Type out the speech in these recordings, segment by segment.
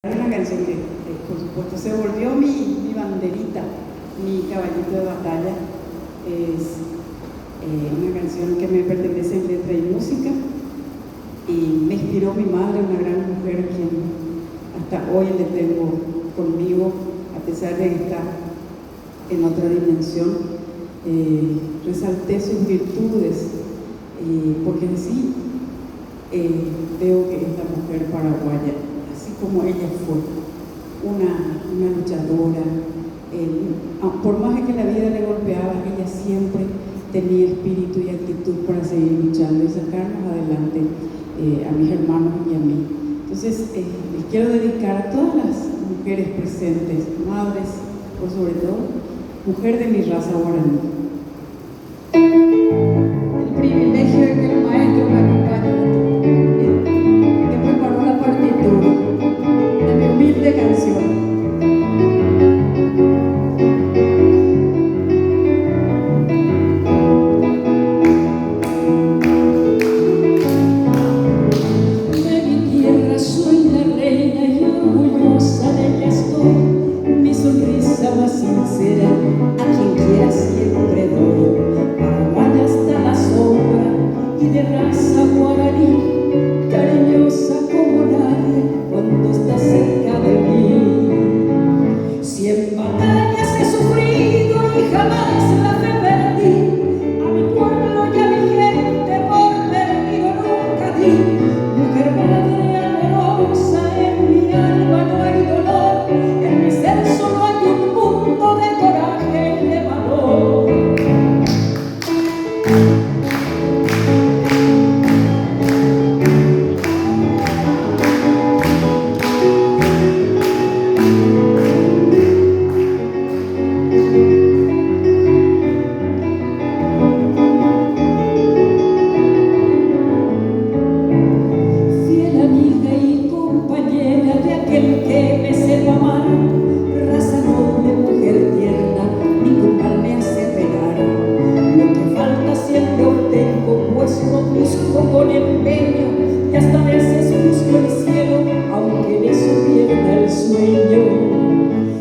Una canción que, por supuesto, se volvió mi banderita, mi caballito de batalla. Es una canción que me pertenece en letra y música, y me inspiró mi madre, una gran mujer, quien hasta hoy le tengo conmigo, a pesar de estar en otra dimensión. Resalté sus virtudes, porque así veo que esta mujer paraguaya, así como ella fue una luchadora, por más que la vida le golpeaba, ella siempre tenía espíritu y actitud para seguir luchando y sacarnos adelante a mis hermanos y a mí. Entonces les quiero dedicar a todas las mujeres presentes, madres, por sobre todo, mujer de mi raza guaraní. El privilegio de que el maestro me acompañe, que preparó la partitura de mi humilde canción. Más sincera, a quien quiera siempre doy, paraguaya hasta la sombra y de raza guaraní, cariñosa como nadie cuando está cerca de mí. 100 batallas he sufrido y jamás la fe perdí, a mi pueblo y a mi gente por perdido nunca di. Mujer, madre amorosa, en mi alma no hay dolor, en mi ser solo hay un punto de coraje y de valor. Fiel amiga y compañera de aquel que me sepa amar, raza noble, mujer tierna, ningún mal me hace pegar. Lo que falta siempre obtengo, pues lo busco con empeño, y hasta a veces busco el cielo, aunque en eso pierda el sueño.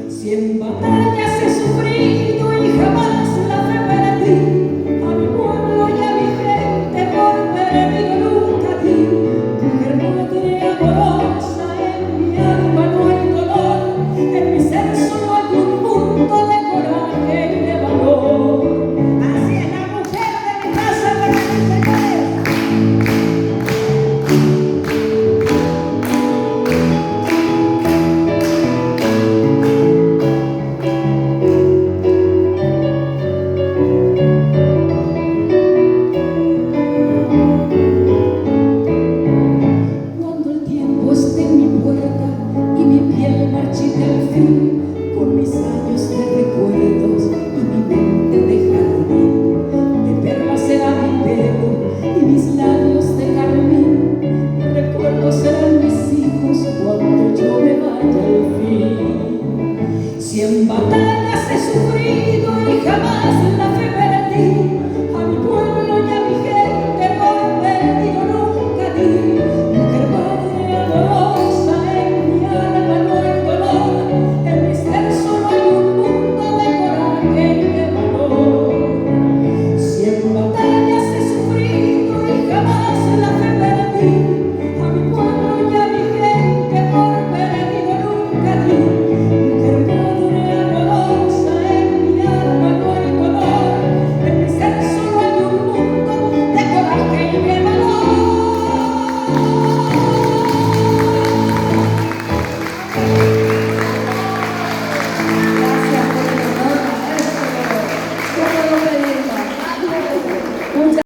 100 batallas he sufrido y jamás la fe perdí, a mi pueblo y a mi gente por perdido nunca di. Mujer, madre amorosa, en mi alma no hay dolor, en mi ser solo hay un punto de coraje y de valor. Así es la mujer de mi raza guaraní, señores. Cuando el tiempo esté en mi puerta y mi piel marchite al fin, con mis años de recuerdos y mi mente de jardín, de perlas será mi pelo y mis labios de carmín, recuerdos serán mis hijos cuando yo me vaya al fin. 100 batallas he sufrido y jamás